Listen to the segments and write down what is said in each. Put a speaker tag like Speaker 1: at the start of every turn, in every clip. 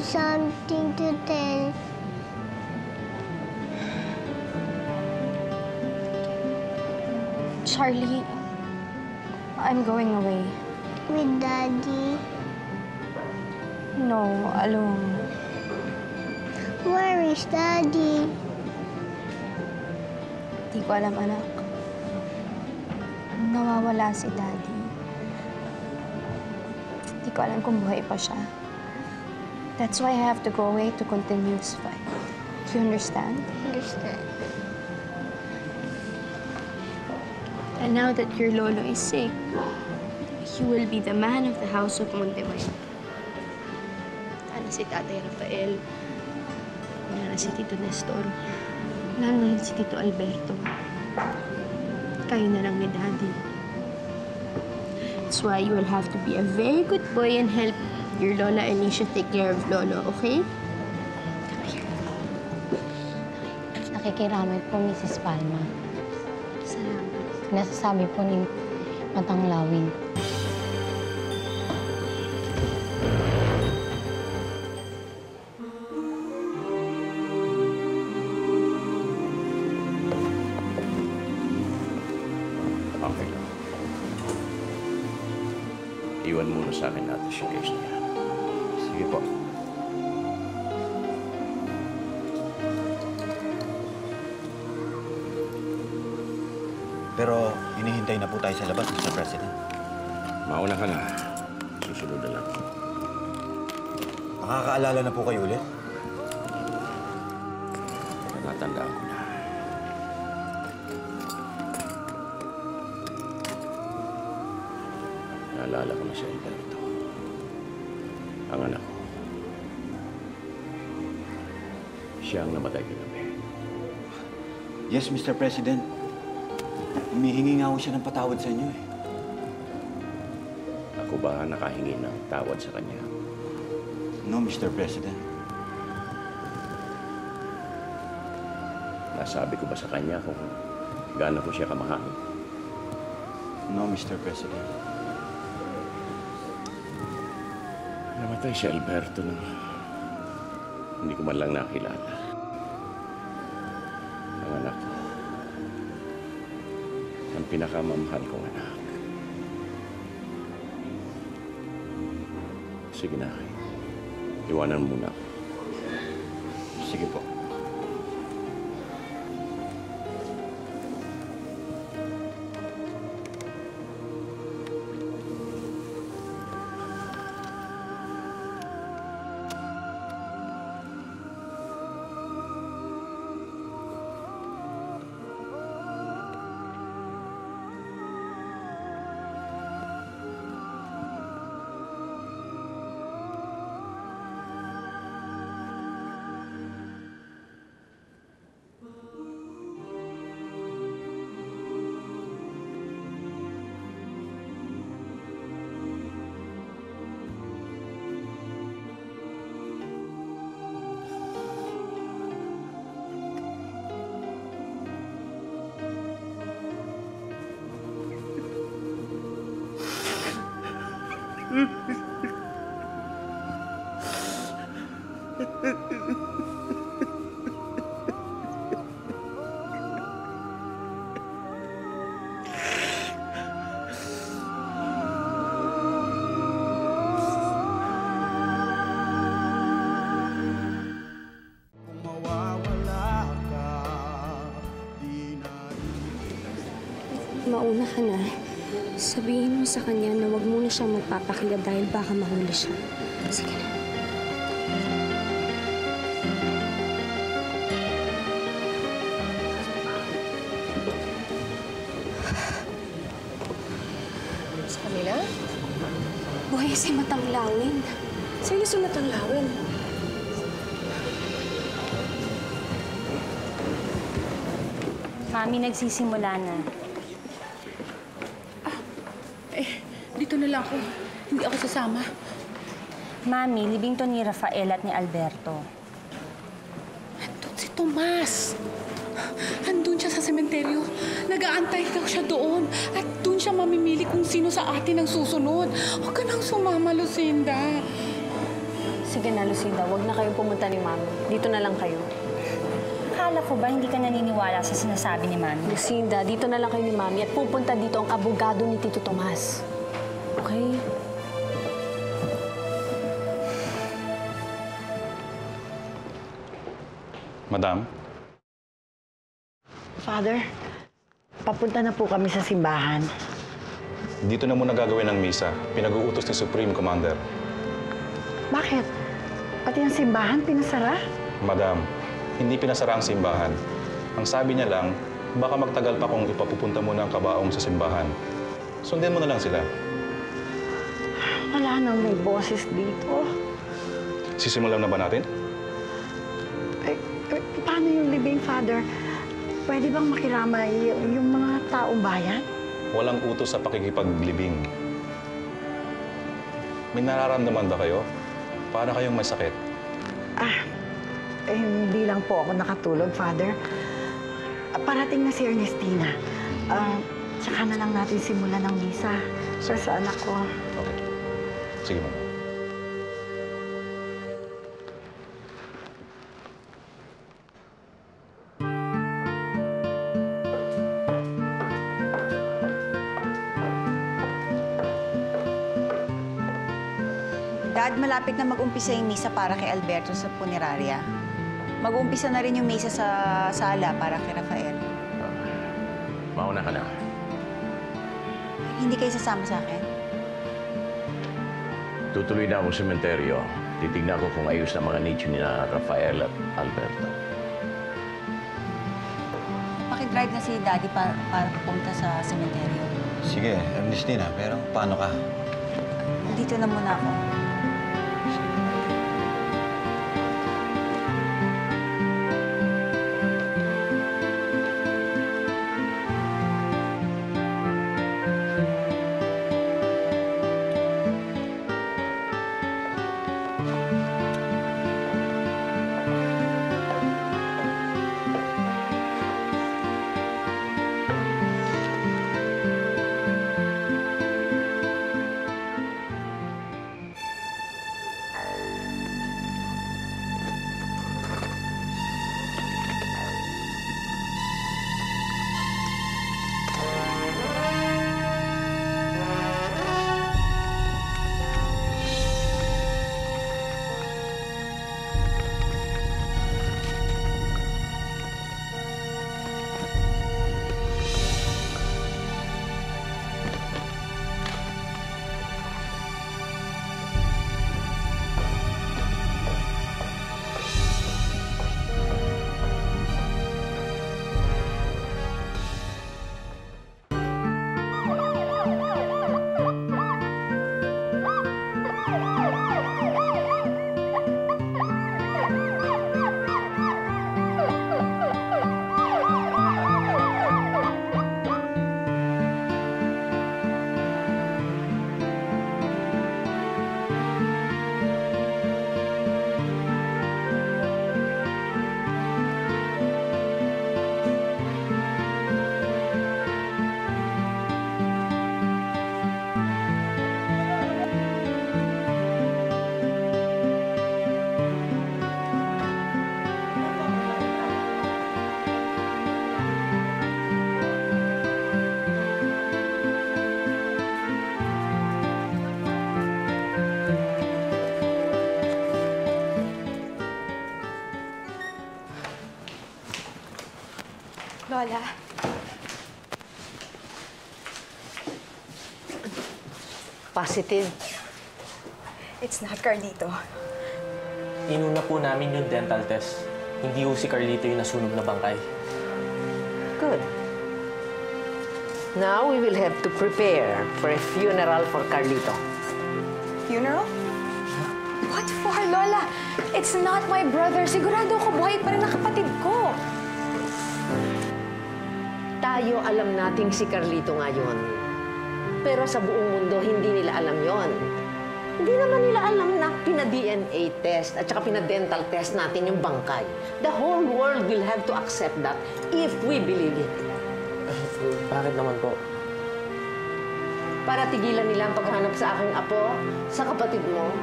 Speaker 1: something to tell.
Speaker 2: Charlie, I'm going away.
Speaker 1: With Daddy?
Speaker 2: No, alone.
Speaker 1: Where is Daddy?
Speaker 2: Di ko alam, anak. Nawawala si Daddy. Di ko alam kung buhay pa siya. That's why I have to go away to continue this fight. Do you understand?
Speaker 1: Understand.
Speaker 2: And now that your lolo is sick, you will be the man of the house of Montemayor. Ano si Tatay Rafael, na si Tito Nestor, na si Tito Alberto. Kayo na lang ni Daddy. That's why you will have to be a very good boy and help your Lola Alicia take care of Lolo, okay? Come here.
Speaker 3: Nakikiramay po, Mrs. Palma.
Speaker 2: Salamat.
Speaker 3: Nasasabi po ni Matang Lawin.
Speaker 4: Okay. Iwan muna sa akin natin yung case niya.
Speaker 5: Sige po. Pero hinihintay na po tayo sa labas, Mr. President.
Speaker 4: Mauna ka na. Susunod na lang.
Speaker 5: Nakakaalala na po kayo ulit?
Speaker 4: Natatandaan ko na. Naalala ko na si Alberto. Ang anak ko. Siya ang namatay kagabi.
Speaker 5: Yes, Mr. President. Humihingi nga ho siya ng patawad sa inyo eh.
Speaker 4: Ako ba nakahingi ng tawad sa kanya?
Speaker 5: No, Mr. President.
Speaker 4: Nasabi ko ba sa kanya kung gaano ko siya kamahal?
Speaker 5: No, Mr. President.
Speaker 4: Namatay si Alberto nang hindi ko man lang nakilala. Ang anak ko. Ang pinakamamahal kong anak. Sige na. Iwanan muna ako.
Speaker 5: Sige po.
Speaker 2: Mauna ka na. Sabihin mo sa kanya na huwag muna siyang magpapakila dahil baka mahuli siya. Sige na.
Speaker 6: Sa kanila?
Speaker 2: Buhay si Matanglawin.
Speaker 6: Sino si Matanglawin?
Speaker 2: Mami, nagsisimula na.
Speaker 6: Dito na lang ako. Hindi ako sasama.
Speaker 2: Mami, libing to ni Rafael at ni Alberto.
Speaker 6: Andun si Tomas. Andun siya sa sementeryo. Nag-aantay daw siya doon. At doon siya mamimili kung sino sa atin ang susunod. Huwag ka nang sumama, Lucinda.
Speaker 7: Sige na, Lucinda. Huwag na kayong pumunta ni Mami. Dito na lang kayo.
Speaker 8: Akala ko ba hindi ka naniniwala sa sinasabi ni Mami?
Speaker 7: Lucinda, dito na lang kayo ni Mami at pupunta dito ang abogado ni Tito Tomas. Okay?
Speaker 9: Madam?
Speaker 10: Father, papunta na po kami sa simbahan.
Speaker 9: Dito na muna gagawin ang misa. Pinag-uutos ni Supreme Commander.
Speaker 10: Bakit? Pati ang simbahan pinasara?
Speaker 9: Madam, hindi pinasara ang simbahan. Ang sabi niya lang, baka magtagal pa kung ipapupunta muna ang kabaong sa simbahan. Sundin mo na lang sila.
Speaker 10: Wala nang may boses dito.
Speaker 9: Sisimulan na ba natin?
Speaker 10: Paano yung libing, Father? Pwede bang makiramay yung mga taong bayan?
Speaker 9: Walang utos sa pakikipaglibing. May nararamdaman ba kayo? Para kayong may sakit?
Speaker 10: Hindi lang po ako nakatulog, Father. Parating na si Ernestina. Tsaka na lang natin simulan ng misa para sa anak ko.
Speaker 9: Okay. Sige, ma'am.
Speaker 8: Dad, malapit na mag-umpisa yung misa para kay Alberto sa punerarya. Mag-umpisa na rin yung misa sa sala para kay Rafael.
Speaker 4: Mauna ka na.
Speaker 8: Hindi kayo sasama sa akin?
Speaker 4: Tutuloy na ako sa sementeryo. Titignan ko kung ayos na mga nicho ni na Rafael at Alberto.
Speaker 8: Pakidrive na si Daddy para pupunta sa sementeryo.
Speaker 5: Sige, Ernestina, pero paano ka?
Speaker 8: Dito na muna ako.
Speaker 2: Lola.
Speaker 10: Positive.
Speaker 2: It's not Carlito.
Speaker 11: Inuna po namin yung dental test. Hindi po si Carlito yung nasunog na bangkay.
Speaker 12: Good. Now we will have to prepare for a funeral for Carlito.
Speaker 2: Funeral? What for, Lola? It's not my brother. Sigurado ako buhay pa rin ang kapatid ko.
Speaker 12: Tayo alam nating si Carlito ngayon. Pero sa buong mundo, hindi nila alam yon. Hindi naman nila alam na pina-DNA test at saka pina-dental test natin yung bangkay. The whole world will have to accept that if we believe it.
Speaker 11: Bakit naman po?
Speaker 12: Para tigilan nila ang paghanap sa aking apo, sa kapatid mo.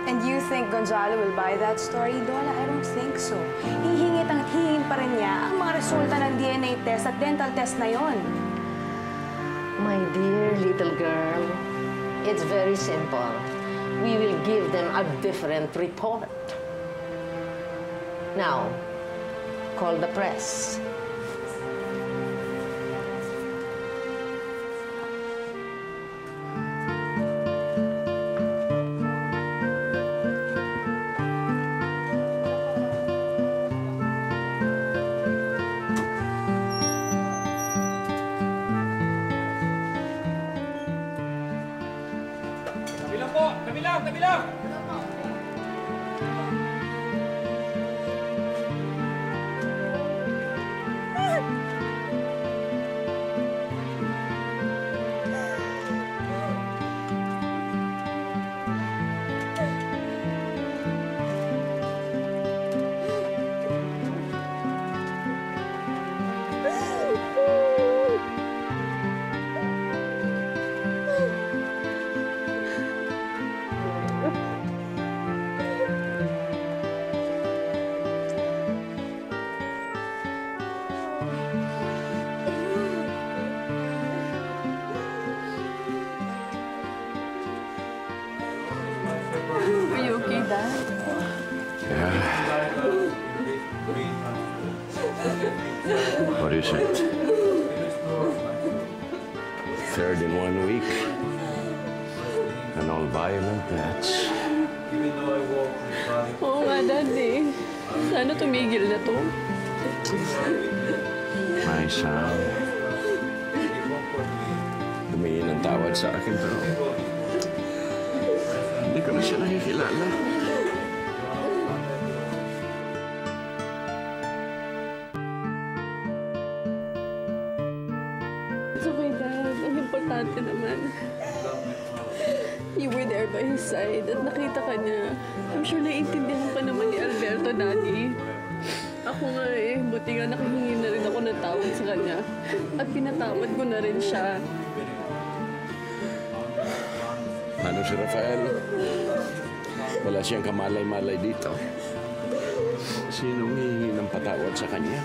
Speaker 13: And you think Gonzalo will buy that story, Donna? I don't think so. Hihingit ang hihingin pa rin niya ang mga resulta ng DNA test at dental test na yon.
Speaker 12: My dear little girl, it's very simple. We will give them a different report. Now, call the press.
Speaker 11: Tabi lang!
Speaker 6: Are you okay, Dad?
Speaker 4: Yeah. What is it? Third in 1 week. And all violent deaths.
Speaker 6: Oo nga, Daddy. Sana tumigil na to.
Speaker 4: My son. Humingi ng tawad sa akin, pero hindi ko na siya nakikilala.
Speaker 6: It's okay, Dad. Ang importante naman. You were there by his side at nakita ka niya. I'm sure naiintindihan ka naman ni Alberto, Daddy. Ako nga buti nga nakahingi na rin ako ng tawad sa kanya. At pinatawad ko na rin siya.
Speaker 4: Ano si Rafael? Wala siyang kamalay-malay dito. Sinong hihingi ng patawad sa kanya?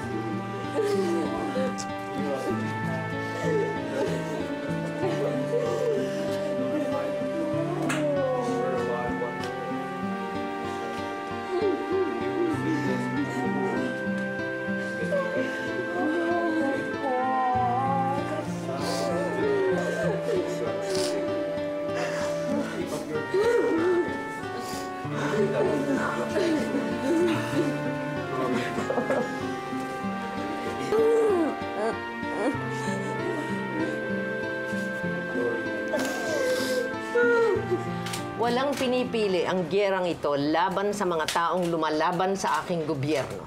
Speaker 12: Walang pinipili ang gyerang ito laban sa mga taong lumalaban sa aking gobyerno.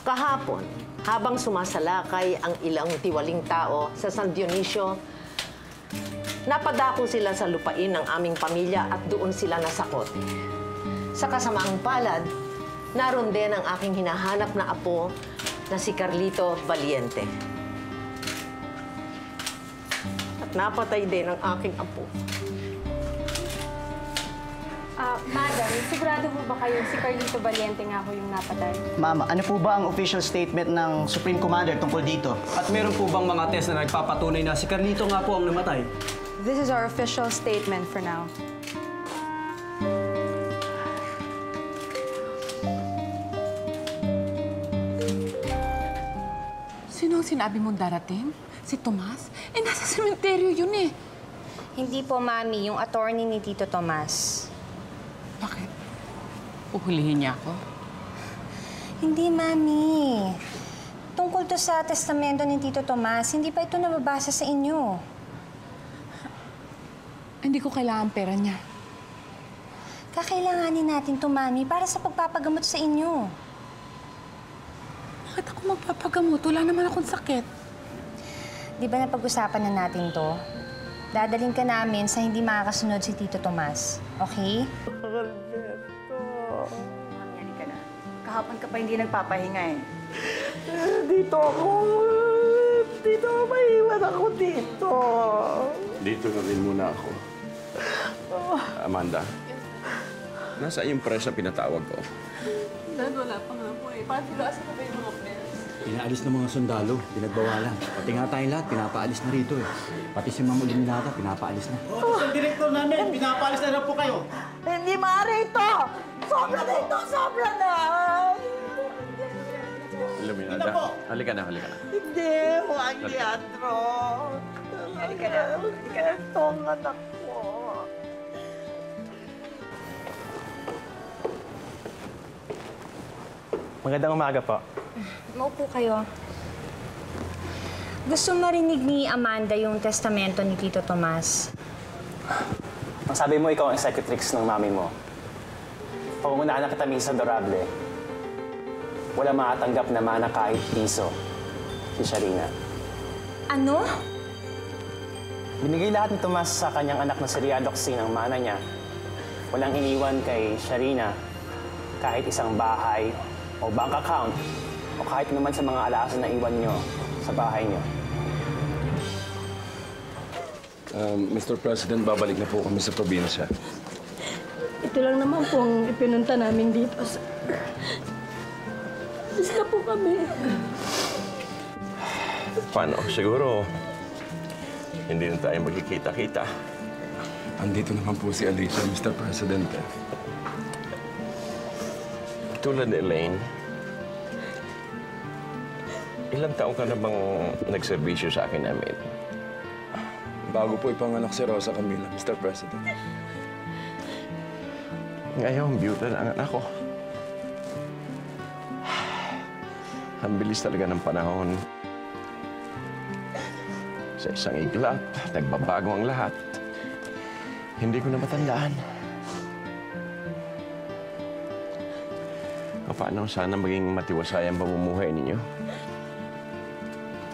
Speaker 12: Kahapon, habang sumasalakay ang ilang tiwaling tao sa San Dionisio, napadako sila sa lupain ng aming pamilya at doon sila nasakote. Sa kasamaang palad, naroon din ang aking hinahanap na apo na si Carlito Valiente. At napatay din ang aking apo.
Speaker 13: Madam, sigurado po ba kayo si Carlito Valiente nga ho yung napatay?
Speaker 14: Ma'am, ano po ba ang official statement ng Supreme Commander tungkol dito?
Speaker 15: At meron po bang mga test na nagpapatunay na si Carlito nga po ang namatay?
Speaker 13: This is our official statement for now.
Speaker 6: Sino ang sinabi mong darating? Si Tomas? Nasa sementeryo yun eh.
Speaker 16: Hindi po, Mami. Yung attorney ni Tito Tomas.
Speaker 6: Bakit? Uhulihin niya ako?
Speaker 16: Hindi, Mami. Tungkol to sa testamento ni Tito Tomas, hindi pa ito nababasa sa inyo.
Speaker 6: Hindi ko kailangan pera niya.
Speaker 16: Kakailanganin natin to, Mami, para sa pagpapagamot sa inyo.
Speaker 6: Bakit ako magpapagamot? Wala naman akong sakit.
Speaker 16: Di ba napag-usapan na natin to? Dadaling ka namin sa hindi makakasunod si Tito Tomas. Okay?
Speaker 10: Alberto. Mami, ka na. Kahapon ka pa hindi nagpapahinga eh.
Speaker 14: Dito ako. Dito, maiwan ako dito.
Speaker 4: Dito na rin muna ako. Amanda, Nasaan yung press na pinatawag ko?
Speaker 6: Dad, wala pa nga po eh. Paano sila asa pa ba yung mga players?
Speaker 5: Inaalis ng mga sundalo, pinagbawalan. Pati nga tayong lahat, pinapaalis na rito eh. Pati si Ma'am Eliminata, pinapaalis na.
Speaker 14: Sa direktor namin, pinapaalis na lang po kayo.
Speaker 10: Hindi maaari ito! Sobra na ito! Sobra na!
Speaker 4: Eliminata, halika na.
Speaker 10: Hindi, Juan Leandro. Halika na. Ito ang anak ko.
Speaker 11: Magandang umaga po.
Speaker 16: Maupo kayo. Gusto marinig ni Amanda yung testamento ni Tito Tomas.
Speaker 11: Ang sabi mo, ikaw ang executrix ng mami mo. Pangungunahan na kita, Miss Adorable. Wala makatanggap na mana kahit piso si Sharina.
Speaker 16: Ano?
Speaker 11: Binigay lahat ni Tomas sa kanyang anak na si Riadoxin ang mana niya. Walang iniwan kay Sharina kahit isang bahay o bank account o kahit naman sa mga alaasan na iwan nyo sa bahay nyo.
Speaker 17: Mr. President, babalik na po kami sa probinsya.
Speaker 6: Ito lang naman po ang ipinunta namin dito, sir. Alis na po kami.
Speaker 4: Paano? Siguro, hindi na tayo magkikita-kita.
Speaker 17: Andito naman po si Alicia, Mr. President.
Speaker 4: Tulad ni Elaine, ilang taon ka na bang nagserbisyo sa akin namin?
Speaker 17: Bago po ipanganak si Rosa Camila, Mr. President.
Speaker 4: Ngayon, byuda na ang anak ko. Ang bilis talaga ng panahon. Sa isang iglap, nagbabago ang lahat. Hindi ko na matandaan. Paano sana maging matiwasay ang pamumuhay ninyo?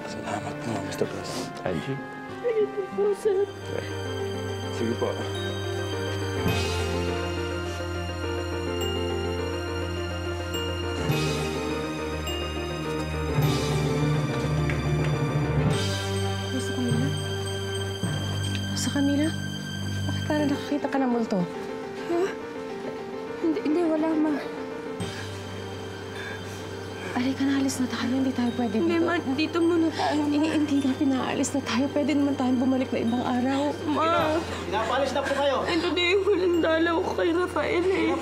Speaker 17: Salamat po, Mr. President.
Speaker 4: Angie?
Speaker 6: Sige po, sir.
Speaker 17: Sige po.
Speaker 7: Rosa Camila? Rosa Camila? Bakit parang nakakita ka ng multo?
Speaker 6: Hindi, wala, ma.
Speaker 7: Halika na, alis na tayo. Hindi tayo pwede dito.
Speaker 6: Hindi, ma. Dito muna tayo.
Speaker 7: Hindi na pinaalis na tayo. Pwede naman tayong bumalik na ibang araw.
Speaker 6: Ma!
Speaker 14: Pinapaalis na po kayo.
Speaker 6: Ito na yung huling dalaw ko kay Rafael eh.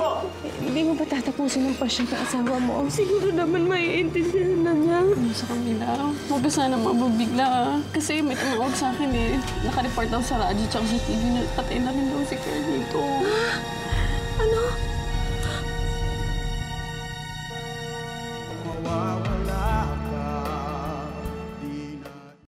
Speaker 7: Hindi mo ba tatapusin ng pasyon ng asawa mo?
Speaker 6: Siguro naman maiintindihan na niya. Sa kanila, huwag ka sana mababigla. Kasi may tumawag sa akin eh. Naka-report daw sa radyo tsaka sa TV na patay na rin daw si Carl.